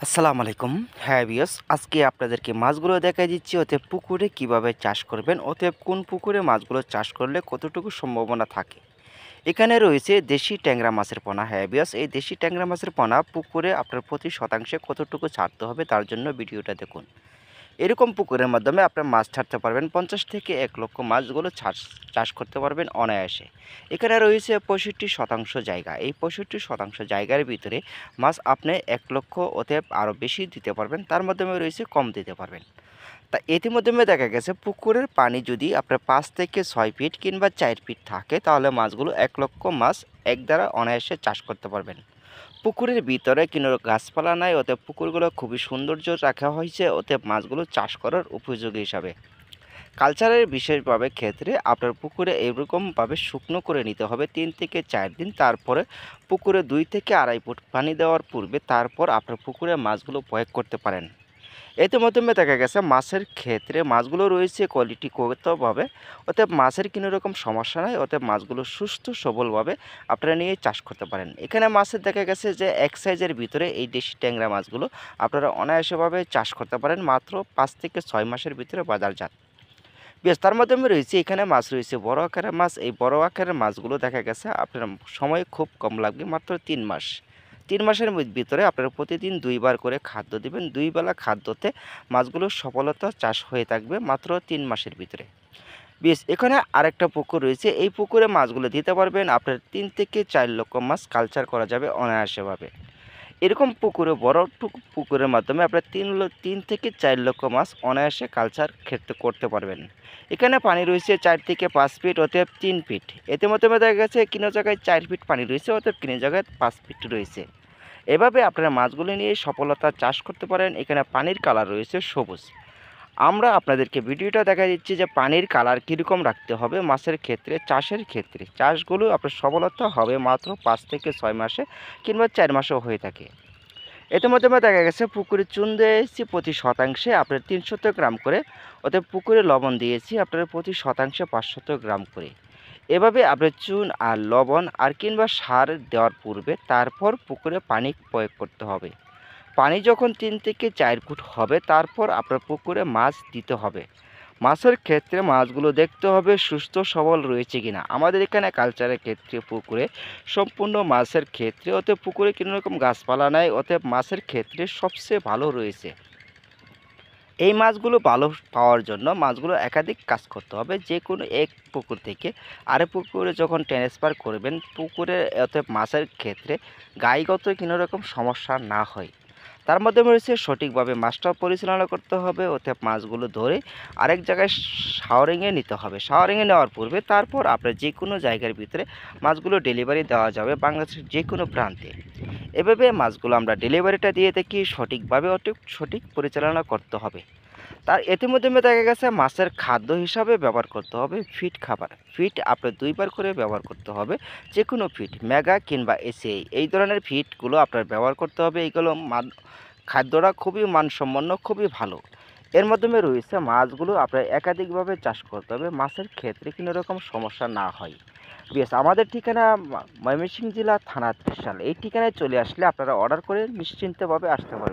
আসসালামু আলাইকুম। হ্যাঁ ভিউয়ার্স, আজকে আপনাদেরকে মাছগুলো দেখাই দিচ্ছি অতএব পুকুরে কিভাবে চাষ করবেন, অতএব কোন পুকুরে মাছগুলো চাষ করলে কতটুকু সম্ভাবনা থাকে। এখানে রয়েছে দেশি ট্যাংরা মাছের পোনা। হ্যাঁ ভিউয়ার্স, এই দেশি ট্যাংরা মাছের পোনা পুকুরে আপনার প্রতি শতাংশে কতটুকু ছাড়তে হবে তার জন্য ভিডিওটা দেখুন। এরকম পুকুরের মাধ্যমে আপনার মাছ ছাড়তে পারবেন ৫০ থেকে ১ লক্ষ মাছগুলো চাষ করতে পারবেন অনায়াসে। এখানে রয়েছে ৬৫% জায়গা। এই ৬৫% জায়গার ভিতরে মাছ আপনি ১ লক্ষ অতএব আরও বেশি দিতে পারবেন। তার মাধ্যমে রয়েছে কম দিতে পারবেন। তা ইতিমধ্যে দেখা গেছে পুকুরের পানি যদি আপনার ৫ থেকে ৬ ফিট কিংবা ৪ ফিট থাকে তাহলে মাছগুলো ১ লক্ষ মাছ এক দ্বারা অনায়াসে চাষ করতে পারবেন। পুকুরের ভিতরে কোনো গাছপালা নাই, অতএব পুকুরগুলো খুবই সৌন্দর্য রাখা হয়েছে, অতএব মাছগুলো চাষ করার উপযোগী হিসাবে। কালচারের বিশেষভাবে ক্ষেত্রে আপনার পুকুরে এরকমভাবে শুকনো করে নিতে হবে ৩ থেকে ৪ দিন। তারপরে পুকুরে ২ থেকে ২.৫ ফুট পানি দেওয়ার পূর্বে তারপর আপনার পুকুরে মাছগুলো প্রয়োগ করতে পারেন। এতে মাধ্যমে দেখা গেছে মাছের ক্ষেত্রে মাছগুলো রয়েছে কোয়ালিটিগতভাবে, অতএব মাছের কোনো রকম সমস্যা নাই, অতএব মাছগুলো সুস্থ সবলভাবে আপনারা নিয়ে চাষ করতে পারেন। এখানে মাছের দেখা গেছে যে এক সাইজের ভিতরে এই দেশি ট্যাংরা মাছগুলো আপনারা অনায়াসভাবে চাষ করতে পারেন মাত্র ৫ থেকে ৬ মাসের ভিতরে বাজারজাত। বেশ, তার মাধ্যমে রয়েছে এখানে মাছ রয়েছে বড় আকারের মাছ। এই বড় আকারের মাছগুলো দেখা গেছে আপনার সময় খুব কম লাগবে, মাত্র ৩ মাস। ৩ মাসের ভিতরে আপনারা প্রতিদিন ২ বার করে খাদ্য দিবেন। ২ বেলা খাদ্যতে মাছগুলোর সফলতা চাষ হয়ে থাকবে মাত্র ৩ মাসের ভিতরে। বেশ, এখানে আরেকটা পুকুর রয়েছে। এই পুকুরে মাছগুলো দিতে পারবেন আপনার ৩ থেকে ৪ লক্ষ মাছ কালচার করা যাবে অনায়াসেভাবে। এরকম পুকুরে পুকুরের মাধ্যমে আপনার ৩ থেকে ৪ লক্ষ মাছ অনায়াসে কালচার ক্ষেত্রে করতে পারবেন। এখানে পানি রয়েছে ৪ থেকে ৫ ফিট অতএব ৩ ফিট। এতে মাধ্যমে দেখা গেছে কোনো জায়গায় ৪ ফিট পানি রয়েছে, অতএব কোনো জায়গায় ৫ ফিট রয়েছে। এভাবে আপনারা মাছগুলো নিয়ে সফলতা চাষ করতে পারেন। এখানে পানির কালার রয়েছে সবুজ। আমরা আপনাদেরকে ভিডিওটা দেখা দিচ্ছি যে পানির কালার কীরকম রাখতে হবে মাছের ক্ষেত্রে, চাষের ক্ষেত্রে। চাষগুলো আপনার সফলতা হবে মাত্র ৫ থেকে ৬ মাসে কিংবা ৪ মাসেও হয়ে থাকে। এতে মাধ্যমে দেখা গেছে পুকুরে চুন দিয়েছি প্রতি শতাংশে আপনার ৩০০ গ্রাম করে, অতএব পুকুরে লবণ দিয়েছি আপনার প্রতি শতাংশে ৫০০ গ্রাম করে। এভাবে আপনার চুন আর লবণ আর কিংবা সার দেওয়ার পূর্বে তারপর পুকুরে পানি প্রয়োগ করতে হবে। পানি যখন ৩ থেকে ৪ ফুট হবে তারপর আপনার পুকুরে মাছ দিতে হবে। মাছের ক্ষেত্রে মাছগুলো দেখতে হবে সুস্থ সবল রয়েছে কিনা। আমাদের এখানে কালচারের ক্ষেত্রে পুকুরে সম্পূর্ণ মাছের ক্ষেত্রে, অতএব পুকুরে কোনো রকম গাছপালা নাই, অতএব মাছের ক্ষেত্রে সবচেয়ে ভালো রয়েছে। এই মাছগুলো ভালো পাওয়ার জন্য মাছগুলো একাধিক কাজ করতে হবে। যে কোনো এক পুকুর থেকে আরেক পুকুরে যখন ট্রান্সফার করবেন পুকুরে, অতএব মাছের ক্ষেত্রে গাইগত কোনো রকম সমস্যা না হয়। তার মাধ্যমে রয়েছে সঠিকভাবে মাছটা পরিচালনা করতে হবে, অতএব মাছগুলো ধরে আরেক জায়গায় শাওয়ারিংয়ে নিতে হবে। শাওয়ারিংয়ে নেওয়ার পূর্বে তারপর আপনার যে কোনো জায়গার ভিতরে মাছগুলো ডেলিভারি দেওয়া যাবে বাংলাদেশের যে কোনো প্রান্তে। এভাবে মাছগুলো আমরা ডেলিভারিটা দিয়ে থাকি সঠিকভাবে, সঠিক পরিচালনা করতে হবে। তার ইতিমধ্যে দেখা গেছে মাছের খাদ্য হিসাবে ব্যবহার করতে হবে ফিড খাবার। ফিড আপনার ২ বার করে ব্যবহার করতে হবে। যে কোনো ফিড মেগা কিংবা এসিআই এই ধরনের ফিডগুলো আপনার ব্যবহার করতে হবে। এইগুলো খাদ্যটা খুবই মানসম্পন্ন, খুবই ভালো। এর মাধ্যমে রয়েছে মাছগুলো আপনার একাধিকভাবে চাষ করতে হবে মাছের ক্ষেত্রে কোনো রকম সমস্যা না হয়। বেশ, আমাদের ঠিকানা ময়মনসিংহ জেলা থানা ত্রিশাল। এই ঠিকানায় চলে আসলে আপনারা অর্ডার করে নিশ্চিন্তভাবে আসতে পারবেন।